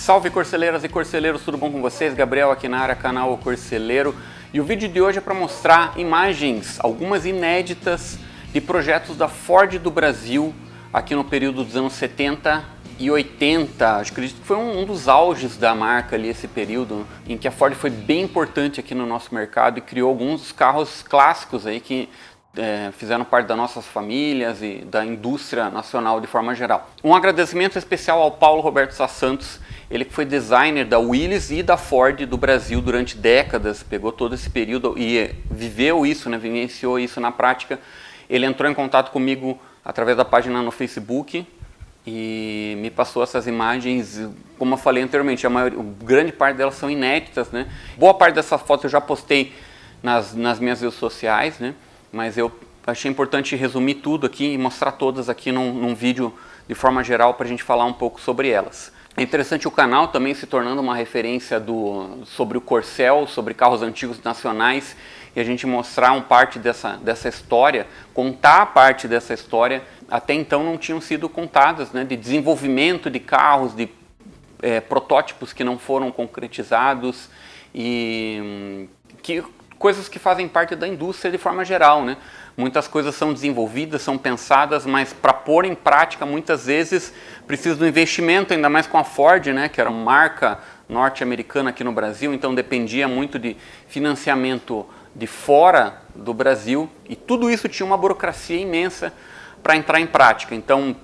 Salve corceleiras e corceleiros, tudo bom com vocês? Gabriel aqui na área, canal O Corceleiro. E o vídeo de hoje é para mostrar imagens, algumas inéditas, de projetos da Ford do Brasil, aqui no período dos anos 70 e 80. Acredito que foi um dos auges da marca ali, esse período, em que a Ford foi bem importante aqui no nosso mercado e criou alguns carros clássicos aí que fizeram parte das nossas famílias e da indústria nacional de forma geral. Um agradecimento especial ao Paulo Roberto Santos, ele que foi designer da Willys e da Ford do Brasil durante décadas, pegou todo esse período e viveu isso, vivenciou isso na prática. Ele entrou em contato comigo através da página no Facebook e me passou essas imagens, como eu falei anteriormente, grande parte delas são inéditas, né? Boa parte dessas fotos eu já postei nas minhas redes sociais, né? Mas eu achei importante resumir tudo aqui e mostrar todas aqui num vídeo de forma geral para a gente falar um pouco sobre elas. É interessante o canal também se tornando uma referência sobre o Corcel, sobre carros antigos nacionais, e a gente mostrar parte dessa história, contar a parte dessa história, até então não tinham sido contadas, né, de desenvolvimento de carros, de protótipos que não foram concretizados e coisas que fazem parte da indústria de forma geral, né? Muitas coisas são desenvolvidas, são pensadas, mas para pôr em prática muitas vezes precisa do investimento, ainda mais com a Ford, né, que era uma marca norte-americana aqui no Brasil, então dependia muito de financiamento de fora do Brasil e tudo isso tinha uma burocracia imensa para entrar em prática. Então,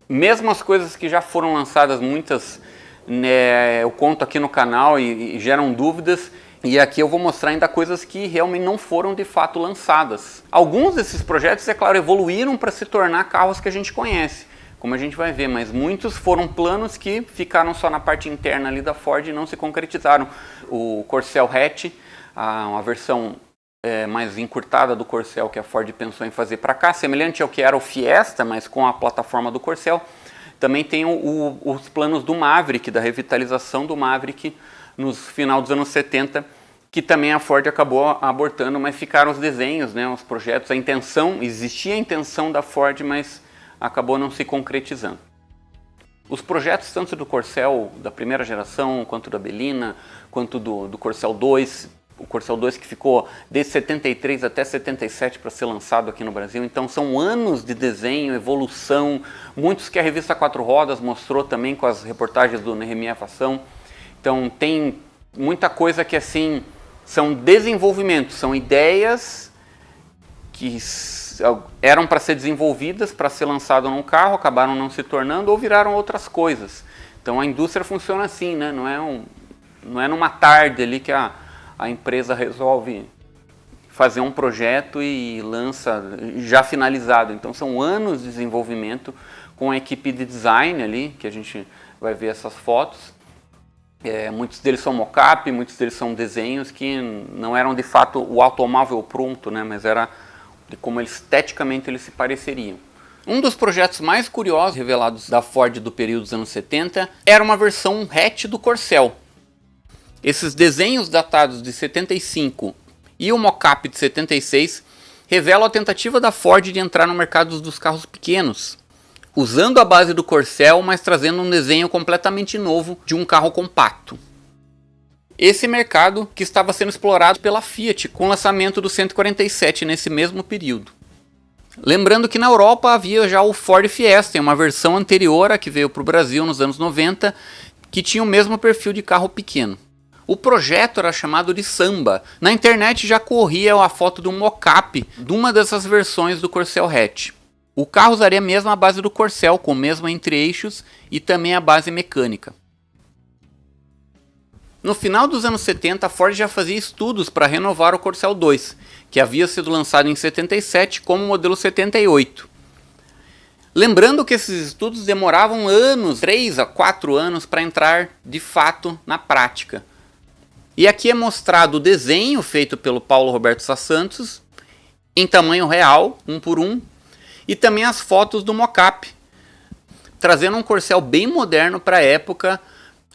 mesmo as coisas que já foram lançadas, muitas, né, eu conto aqui no canal e geram dúvidas. E aqui eu vou mostrar ainda coisas que realmente não foram de fato lançadas. Alguns desses projetos, é claro, evoluíram para se tornar carros que a gente conhece, como a gente vai ver, mas muitos foram planos que ficaram só na parte interna ali da Ford e não se concretizaram. O Corcel Hatch, uma versão mais encurtada do Corcel que a Ford pensou em fazer para cá, semelhante ao que era o Fiesta, mas com a plataforma do Corcel. Também tem os planos do Maverick, da revitalização do Maverick, no final dos anos 70, que também a Ford acabou abortando, mas ficaram os desenhos, né, os projetos, existia a intenção da Ford, mas acabou não se concretizando. Os projetos tanto do Corcel da primeira geração, quanto da Belina, quanto do Corcel 2, o Corcel 2 que ficou desde 73 até 77 para ser lançado aqui no Brasil, então são anos de desenho, evolução, muitos que a revista Quatro Rodas mostrou também com as reportagens do Nehemiah Fação. Então tem muita coisa que assim são desenvolvimentos, são ideias que eram para ser desenvolvidas, para ser lançado num carro, acabaram não se tornando ou viraram outras coisas. Então a indústria funciona assim, né? Não é numa tarde ali que a empresa resolve fazer um projeto e lança já finalizado. Então são anos de desenvolvimento com a equipe de design ali, que a gente vai ver essas fotos. Muitos deles são mock-up, muitos deles são desenhos que não eram de fato o automóvel pronto, né, mas era de como esteticamente eles se pareceriam. Um dos projetos mais curiosos revelados da Ford do período dos anos 70 era uma versão hatch do Corcel. Esses desenhos datados de 75 e o mock-up de 76 revelam a tentativa da Ford de entrar no mercado dos carros pequenos, usando a base do Corcel, mas trazendo um desenho completamente novo de um carro compacto. Esse mercado que estava sendo explorado pela Fiat com o lançamento do 147 nesse mesmo período. Lembrando que na Europa havia já o Ford Fiesta, uma versão anterior a que veio para o Brasil nos anos 90, que tinha o mesmo perfil de carro pequeno. O projeto era chamado de Samba. Na internet já corria a foto de um mock-up de uma dessas versões do Corcel Hatch. O carro usaria mesmo a base do Corcel, com o mesmo entre-eixos e também a base mecânica. No final dos anos 70, a Ford já fazia estudos para renovar o Corcel 2, que havia sido lançado em 77 como modelo 78. Lembrando que esses estudos demoravam anos, 3 a 4 anos, para entrar de fato na prática. E aqui é mostrado o desenho feito pelo Paulo Roberto Santos, em tamanho real, 1:1, e também as fotos do mock-up, trazendo um Corcel bem moderno para a época,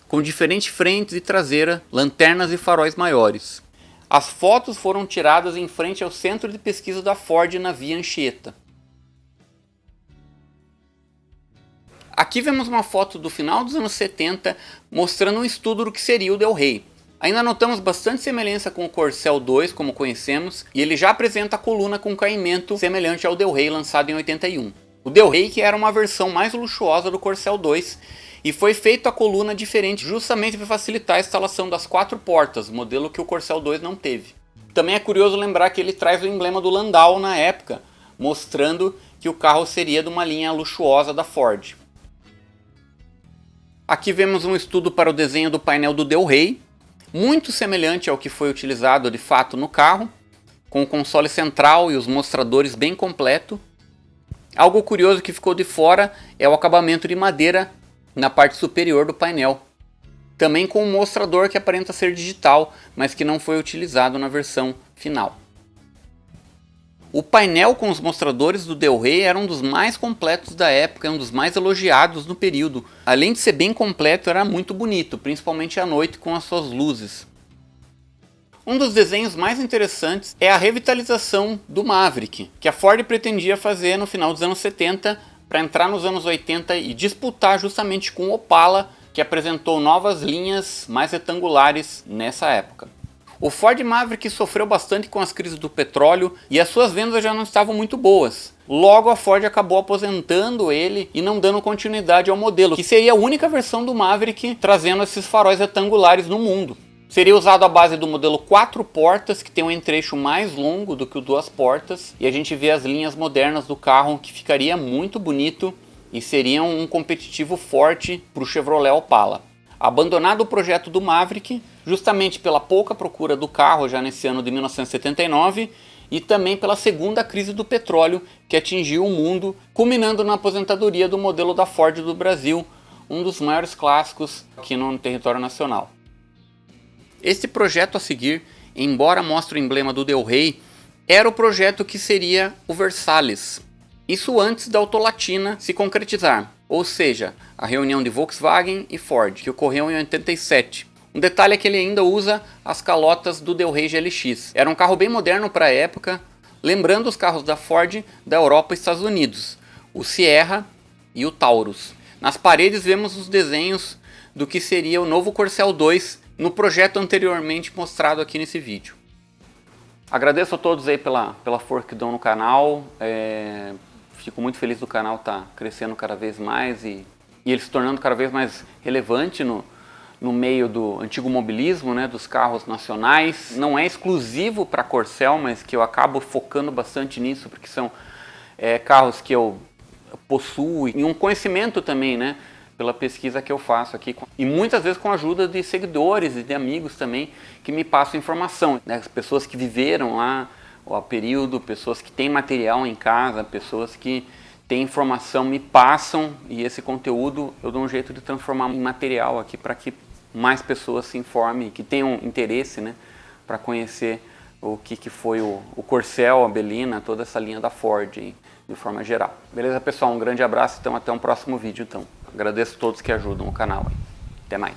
com diferentes frentes e traseira, lanternas e faróis maiores. As fotos foram tiradas em frente ao centro de pesquisa da Ford na Via Anchieta. Aqui vemos uma foto do final dos anos 70 mostrando um estudo do que seria o Del Rey. Ainda notamos bastante semelhança com o Corcel 2, como conhecemos, e ele já apresenta a coluna com caimento semelhante ao Del Rey lançado em 81. O Del Rey que era uma versão mais luxuosa do Corcel 2 e foi feito a coluna diferente justamente para facilitar a instalação das 4 portas, modelo que o Corcel 2 não teve. Também é curioso lembrar que ele traz o emblema do Landau na época, mostrando que o carro seria de uma linha luxuosa da Ford. Aqui vemos um estudo para o desenho do painel do Del Rey, muito semelhante ao que foi utilizado de fato no carro, com o console central e os mostradores bem completo. Algo curioso que ficou de fora é o acabamento de madeira na parte superior do painel. Também com um mostrador que aparenta ser digital, mas que não foi utilizado na versão final. O painel com os mostradores do Del Rey era um dos mais completos da época, um dos mais elogiados no período. Além de ser bem completo, era muito bonito, principalmente à noite com as suas luzes. Um dos desenhos mais interessantes é a revitalização do Maverick, que a Ford pretendia fazer no final dos anos 70 para entrar nos anos 80 e disputar justamente com o Opala, que apresentou novas linhas mais retangulares nessa época. O Ford Maverick sofreu bastante com as crises do petróleo e as suas vendas já não estavam muito boas. Logo a Ford acabou aposentando ele e não dando continuidade ao modelo, que seria a única versão do Maverick trazendo esses faróis retangulares no mundo. Seria usado a base do modelo 4 portas, que tem um entrecho mais longo do que o 2 portas, e a gente vê as linhas modernas do carro, que ficaria muito bonito e seria um competitivo forte para o Chevrolet Opala. Abandonado o projeto do Maverick, justamente pela pouca procura do carro já nesse ano de 1979 e também pela segunda crise do petróleo que atingiu o mundo, culminando na aposentadoria do modelo da Ford do Brasil, um dos maiores clássicos aqui no território nacional. Este projeto a seguir, embora mostre o emblema do Del Rey, era o projeto que seria o Versalles. Isso antes da Autolatina se concretizar, ou seja, a reunião de Volkswagen e Ford, que ocorreu em 87. Um detalhe é que ele ainda usa as calotas do Del Rey GLX. Era um carro bem moderno para a época, lembrando os carros da Ford da Europa e Estados Unidos, o Sierra e o Taurus. Nas paredes vemos os desenhos do que seria o novo Corcel 2 no projeto anteriormente mostrado aqui nesse vídeo. Agradeço a todos aí pela força que dão no canal. Fico muito feliz do canal estar crescendo cada vez mais e ele se tornando cada vez mais relevante no meio do antigo mobilismo, né, dos carros nacionais. Não é exclusivo para Corcel, mas que eu acabo focando bastante nisso, porque são carros que eu possuo e um conhecimento também, né, pela pesquisa que eu faço aqui. E muitas vezes com a ajuda de seguidores e de amigos também que me passam informação, né, as pessoas que viveram lá o período, pessoas que têm material em casa, pessoas que têm informação, me passam e esse conteúdo eu dou um jeito de transformar em material aqui para que mais pessoas se informem, que tenham interesse, né, para conhecer o que foi o Corcel, a Belina, toda essa linha da Ford de forma geral. Beleza, pessoal? Um grande abraço, então até um próximo vídeo. Então, agradeço a todos que ajudam o canal. Até mais.